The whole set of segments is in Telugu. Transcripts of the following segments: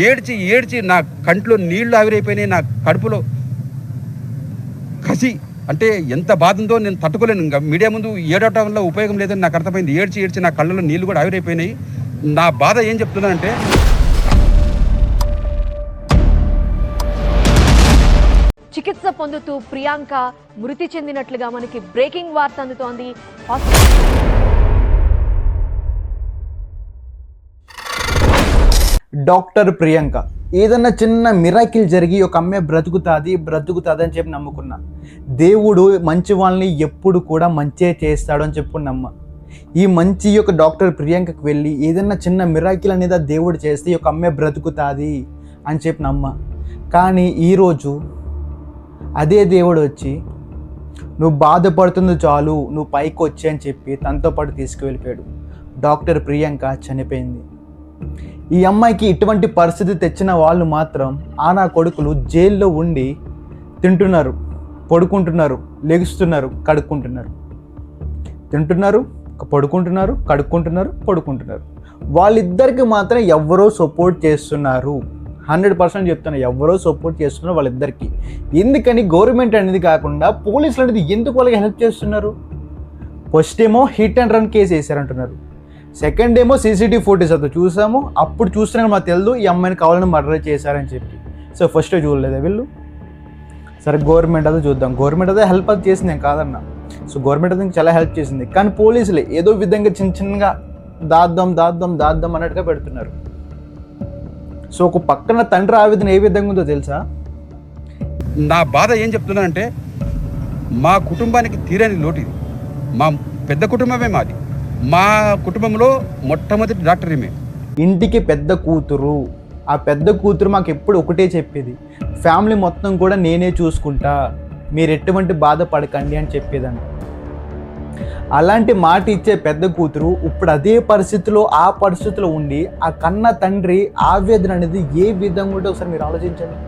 ఏడ్చి ఏడ్చి నా కంట్లో నీళ్లు ఆవిరైపోయినాయి. నా కడుపులో కసి అంటే ఎంత బాధ ఉందో నేను తట్టుకోలేను. ఇంకా మీడియా ముందు ఏడవటం వల్ల ఉపయోగం లేదని నాకు అర్థమైంది. ఏడ్చి ఏడ్చి నా కళ్ళలో నీళ్లు కూడా ఆవిరైపోయినాయి. నా బాధ ఏం చెప్తున్నానంటే, చికిత్స పొందుతూ ప్రియాంక మృతి చెందినట్లుగా మనకి బ్రేకింగ్ వార్త అందుతోంది. డాక్టర్ ప్రియాంక ఏదన్నా చిన్న మిరాకిల్ జరిగి ఒక అమ్మాయి బ్రతుకుతుంది అని చెప్పి నమ్ముకున్నా. దేవుడు మంచి వాళ్ళని ఎప్పుడు కూడా మంచే చేస్తాడు అని చెప్పి నమ్మ. ఈ మంచి యొక్క డాక్టర్ ప్రియాంకకు వెళ్ళి ఏదన్నా చిన్న మిరాకిల్ అనేది దేవుడు చేస్తే ఈ యొక్క అమ్మాయి బ్రతుకుతుంది అని చెప్పి నమ్మ. కానీ ఈరోజు అదే దేవుడు వచ్చి నువ్వు బాధపడుతుంది చాలు, నువ్వు పైకి వచ్చి అని చెప్పి తనతో పాటు తీసుకువెళ్ళిపోయాడు. డాక్టర్ ప్రియాంక చనిపోయింది. ఈ అమ్మాయికి ఇటువంటి పరిస్థితి తెచ్చిన వాళ్ళు మాత్రం ఆనా కొడుకులు జైల్లో ఉండి తింటున్నారు, పడుకుంటున్నారు, లెగుస్తున్నారు, కడుక్కుంటున్నారు, తింటున్నారు, పడుకుంటున్నారు, కడుక్కుంటున్నారు, పడుకుంటున్నారు. వాళ్ళిద్దరికి మాత్రం ఎవరో సపోర్ట్ చేస్తున్నారు. 100% చెప్తున్నా, ఎవరో సపోర్ట్ చేస్తున్నారు వాళ్ళిద్దరికి. ఎందుకని గవర్నమెంట్ అనేది కాకుండా పోలీసులు అనేది ఎందుకు వాళ్ళకి హెల్ప్ చేస్తున్నారు? ఫస్ట్ ఏమో హిట్ అండ్ రన్ కేసు వేసారంటున్నారు, సెకండ్ ఏమో సీసీటీవీ ఫోటోస్ అతో చూసాము, అప్పుడు చూస్తున్నాను మాకు తెలియదు ఈ అమ్మాయిని కావాలని మర్డర్ చేశారని చెప్పి. సో ఫస్ట్ చూడలేదా వీళ్ళు? సరే గవర్నమెంట్ అదే చూద్దాం. గవర్నమెంట్ అదే హెల్ప్ అది చేసింది, నేను కాదన్నా. సో గవర్నమెంట్ అదే చాలా హెల్ప్ చేసింది. కానీ పోలీసులే ఏదో విధంగా చిన్నగా దాద్దాం అన్నట్టుగా పెడుతున్నారు. సో ఒక పక్కన తండ్రి ఆవేదన ఏ విధంగా ఉందో తెలుసా? నా బాధ ఏం చెప్తున్నానంటే, మా కుటుంబానికి తీరని లోటు ఇది. మా పెద్ద కుటుంబమే మాది. మా కుటుంబంలో మొట్టమొదటి డాక్టర్ ఈమె. ఇంటికి పెద్ద కూతురు. ఆ పెద్ద కూతురు మాకు ఎప్పుడు ఒకటే చెప్పేది, ఫ్యామిలీ మొత్తం కూడా నేనే చూసుకుంటా, మీరు ఎటువంటి బాధపడకండి అని చెప్పేదండి. అలాంటి మాట ఇచ్చే పెద్ద కూతురు ఇప్పుడు అదే పరిస్థితిలో ఆ పరిస్థితిలో ఉండి ఆ కన్న తండ్రి ఆవేదన అనేది ఏ విధంగా ఉంటే ఒకసారి మీరు ఆలోచించండి.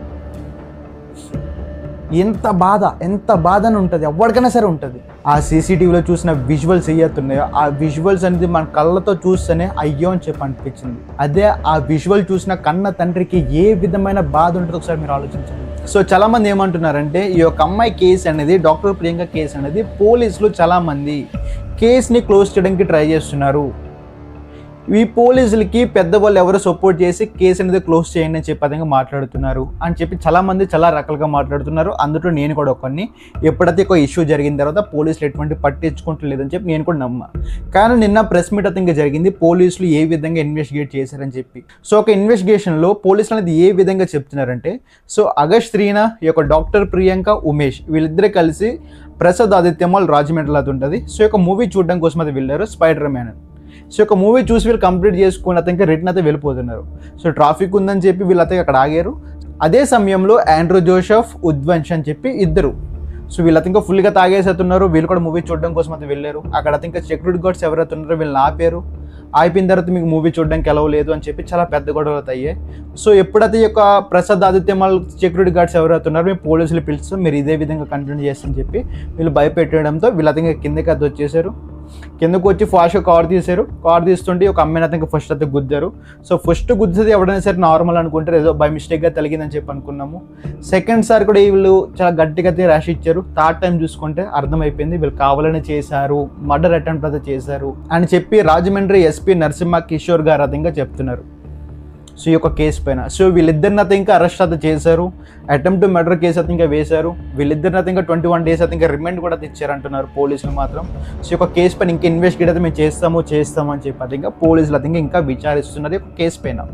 ఎంత బాధ అని ఉంటుంది, ఎవరికైనా సరే ఉంటుంది. ఆ సీసీటీవీలో చూసిన విజువల్స్ ఏవైతున్నాయో ఆ విజువల్స్ అనేది మన కళ్ళతో చూస్తేనే అయ్యో అని చెప్పి అనిపించింది. అదే ఆ విజువల్ చూసిన కన్న తండ్రికి ఏ విధమైన బాధ ఉంటుందో ఒకసారి మీరు ఆలోచించండి. సో చాలామంది ఏమంటున్నారంటే, ఈ యొక్క అమ్మాయి కేసు అనేది, డాక్టర్ ప్రియాంక కేసు అనేది పోలీసులు చాలామంది కేసుని క్లోజ్ చేయడానికి ట్రై చేస్తున్నారు. ఈ పోలీసులకి పెద్దవాళ్ళు ఎవరు సపోర్ట్ చేసి కేసు అనేది క్లోజ్ చేయండి అని చెప్పి అదంగా మాట్లాడుతున్నారు అని చెప్పి చాలామంది చాలా రకాలుగా మాట్లాడుతున్నారు. అందులో నేను కూడా ఒకరిని. ఎప్పుడైతే ఒక ఇష్యూ జరిగిన తర్వాత పోలీసులు ఎటువంటి పట్టించుకుంటలేదని చెప్పి నేను కూడా నమ్మా. కానీ నిన్న ప్రెస్ మీట్ అయితే ఇంకా జరిగింది, పోలీసులు ఏ విధంగా ఇన్వెస్టిగేట్ చేశారని చెప్పి. సో ఒక ఇన్వెస్టిగేషన్లో పోలీసులు అనేది ఏ విధంగా చెప్తున్నారంటే, సో ఆగస్ట్ 3న ఈ యొక్క డాక్టర్ ప్రియాంక, ఉమేష్ వీళ్ళిద్దరే కలిసి ప్రసాద్ ఆదిత్య మాల్ రాజమండ్రిలో అది ఉంటుంది. సో ఒక మూవీ చూడడం కోసం అయితే వెళ్ళారు, స్పైడర్ మ్యాన్. సో ఒక మూవీ చూసి వీళ్ళు కంప్లీట్ చేసుకుని అతనికి రిటర్న్ అయితే వెళ్ళిపోతున్నారు. సో ట్రాఫిక్ ఉందని చెప్పి వీళ్ళైతే అక్కడ ఆగారు. అదే సమయంలో ఆండ్రూ జోసెఫ్, ఉద్వంశ్ అని చెప్పి ఇద్దరు, సో వీళ్ళైతే ఇంకా ఫుల్గా తాగేసేస్తున్నారు. వీళ్ళు కూడా మూవీ చూడడం కోసం అయితే వెళ్ళారు. అక్కడ ఇంకా సెక్యూరిటీ గార్డ్స్ ఎవరైతే ఉన్నారో వీళ్ళని ఆపారు. అయిపోయిన తర్వాత మీకు మూవీ చూడడానికి ఎలా లేదు అని చెప్పి చాలా పెద్ద గొడవలు అయ్యాయి. సో ఎప్పుడైతే ఈ యొక్క Prasad Aditya mall security guards ఎవరైతే ఉన్నారో మేము పోలీసులు పిలుస్తాం, మీరు ఇదే విధంగా కంటిన్యూ చేస్తారని చెప్పి వీళ్ళు భయపెట్టడంతో వీళ్ళైతే ఇంకా కిందకి అది వచ్చేసారు. కిందకు వచ్చి ఫాస్ట్గా కార్ తీశారు. కార్ తీస్తుంటే ఒక అమ్మాయిని అతనికి ఫస్ట్ అయితే గుద్దారు. సో ఫస్ట్ గుద్దితే ఎవడైనా సరే నార్మల్ అనుకుంటారు, ఏదో బై మిస్టేక్గా తగిలిందని చెప్పి అనుకున్నాము. సెకండ్ సారి కూడా వీళ్ళు చాలా గట్టిగా ర్యాష్ ఇచ్చారు. థర్డ్ టైం చూసుకుంటే అర్థమైపోయింది వీళ్ళు కావాలని చేశారు, మర్డర్ అటెంప్ట్ అయితే చేశారు అని చెప్పి రాజమండ్రి ఎస్పీ నరసింహ కిషోర్ గారు అదంగా చెప్తున్నారు. సో ఈ యొక్క కేసు పైన సో వీళ్ళిద్దరిని అయితే ఇంకా అరెస్ట్ అయితే చేశారు. అటెంప్ట్ మర్డర్ కేసు అయితే ఇంకా వేశారు. వీళ్ళిద్దరిని అయితే ఇంకా 21 days అయితే ఇంకా రిమాండ్ కూడా ఇచ్చారంటున్నారు పోలీసులు మాత్రం. సో ఈ యొక్క కేసు పైన ఇంకా ఇన్వెస్టిగేట్ అయితే మేము చేస్తాము అని చెప్పి అది ఇంకా పోలీసులు అయితే ఇంకా విచారిస్తున్నది ఒక కేసు పైన.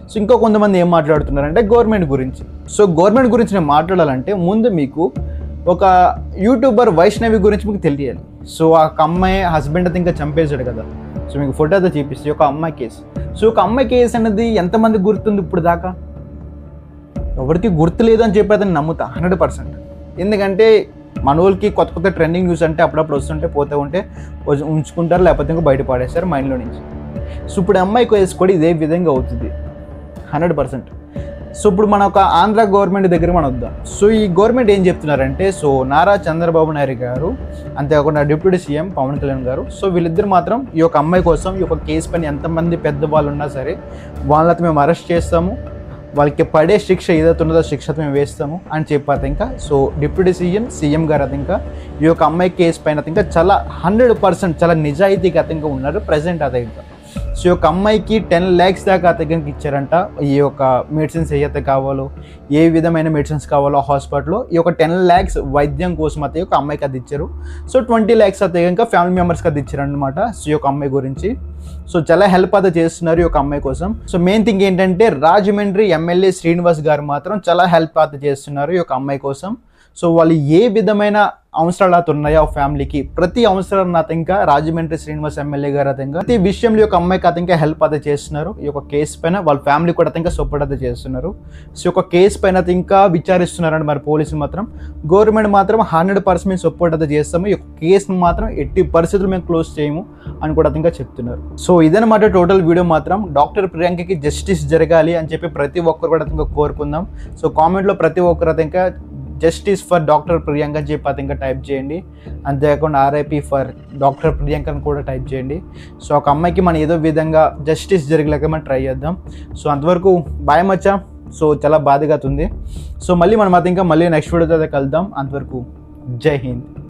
సో ఇంకా కొంతమంది ఏం మాట్లాడుతున్నారంటే గవర్నమెంట్ గురించి. సో గవర్నమెంట్ గురించి నేను మాట్లాడాలంటే ముందు మీకు ఒక యూట్యూబర్ వైష్ణవి గురించి మీకు తెలియాలి. సో ఆ అమ్మాయి హస్బెండ్ అయితే ఇంకా చంపేశాడు కదా. సో మీకు ఫోటో అయితే చూపిస్తే ఒక అమ్మాయి కేసు. సో ఒక అమ్మాయి కేసు అనేది ఎంతమంది గుర్తుంది ఇప్పుడు దాకా? ఎవరికి గుర్తు లేదు అని చెప్పి అతను నమ్ముతా 100%. ఎందుకంటే మన వాళ్ళకి కొత్త ట్రెండింగ్ న్యూస్ అంటే అప్పుడప్పుడు వస్తుంటే పోతూ ఉంటే ఉంచుకుంటారు, లేకపోతే ఇంకా బయట పడేస్తారు మైండ్లో నుంచి. సో ఇప్పుడు అమ్మాయి కేసు కూడా ఇదే విధంగా అవుతుంది 100%. సో ఇప్పుడు మన ఒక ఆంధ్ర గవర్నమెంట్ దగ్గర మనం వద్దాం. సో ఈ గవర్నమెంట్ ఏం చెప్తున్నారంటే, సో నారా చంద్రబాబు నాయుడు గారు, అంతేకాకుండా డిప్యూటీ సీఎం పవన్ కళ్యాణ్ గారు, సో వీళ్ళిద్దరు మాత్రం ఈ యొక్క అమ్మాయి కోసం ఈ యొక్క కేసు పైన ఎంతమంది పెద్దవాళ్ళు ఉన్నా సరే వాళ్ళతో మేము అరెస్ట్ చేస్తాము, వాళ్ళకి పడే శిక్ష ఏదైతే ఉన్నదో శిక్ష మేము వేస్తాము అని చెప్పారు. ఇంకా సో డిప్యూటీ సీఎం గారు అది ఇంకా ఈ యొక్క అమ్మాయి కేసు పైన ఇంకా చాలా 100% చాలా నిజాయితీగా అతను ఉన్నారు ప్రజెంట్ అదే ఇంకా. సో ఈ యొక్క అమ్మాయికి 10 lakhs దాకా అతనికి ఇచ్చారంట. ఈ యొక్క మెడిసిన్స్ ఏదైతే కావాలో, ఏ విధమైన మెడిసిన్స్ కావాలో హాస్పిటల్లో ఈ యొక్క 10 lakhs వైద్యం కోసం అయితే ఒక అమ్మాయికి అది ఇచ్చారు. సో 20 lakhs అయితే ఇంకా ఫ్యామిలీ మెంబర్స్కి అది ఇచ్చారు అనమాట. సో ఈ యొక్క అమ్మాయి గురించి సో చాలా హెల్ప్ అయితే చేస్తున్నారు ఈ యొక్క అమ్మాయి కోసం. సో మెయిన్ థింగ్ ఏంటంటే రాజమండ్రి ఎమ్మెల్యే శ్రీనివాస్ గారు మాత్రం చాలా హెల్ప్ అయితే చేస్తున్నారు ఈ యొక్క అమ్మాయి కోసం. సో వాళ్ళు ఏ విధమైన అవసరాలు అయితే ఉన్నాయో ఫ్యామిలీకి, ప్రతి అవసరం అయితే ఇంకా రాజమండ్రి శ్రీనివాస్ ఎమ్మెల్యే గారు అయితే ఇంకా ప్రతి విషయంలో ఈ యొక్క అమ్మాయికి అయితే ఇంకా హెల్ప్ అయితే చేస్తున్నారు. ఈ యొక్క కేసు పైన వాళ్ళ ఫ్యామిలీ కూడా అయితే ఇంకా సపోర్ట్ అయితే చేస్తున్నారు. సో ఈ యొక్క కేసు పైన అయితే ఇంకా విచారిస్తున్నారండి మరి పోలీసులు మాత్రం. గవర్నమెంట్ మాత్రం 100% మేము సపోర్ట్ అయితే చేస్తాము, ఈ యొక్క కేసును మాత్రం ఎట్టి పరిస్థితులు మేము క్లోజ్ చేయము అని కూడా ఇంకా చెప్తున్నారు. సో ఇదన్నమాట టోటల్ వీడియో మాత్రం. డాక్టర్ ప్రియాంకకి జస్టిస్ జరగాలి అని చెప్పి ప్రతి ఒక్కరు కూడా ఇంకా కోరుకుందాం. సో కామెంట్లో ప్రతి ఒక్కరు అయితే ఇంకా జస్టిస్ ఫర్ డాక్టర్ ప్రియాంక అని చెప్పి అది ఇంకా టైప్ చేయండి. అంతేకాకుండా RIP ఫర్ డాక్టర్ ప్రియాంక అని కూడా టైప్ చేయండి. సో ఒక అమ్మాయికి మనం ఏదో విధంగా జస్టిస్ జరిగేలాగా మనం ట్రై చేద్దాం. సో అంతవరకు బాయ్ మచ్చా. సో చాలా బాధగా ఉంది. సో మళ్ళీ మనం అది ఇంకా మళ్ళీ నెక్స్ట్ వీడియోతో కలుద్దాం. అంతవరకు జై హింద్.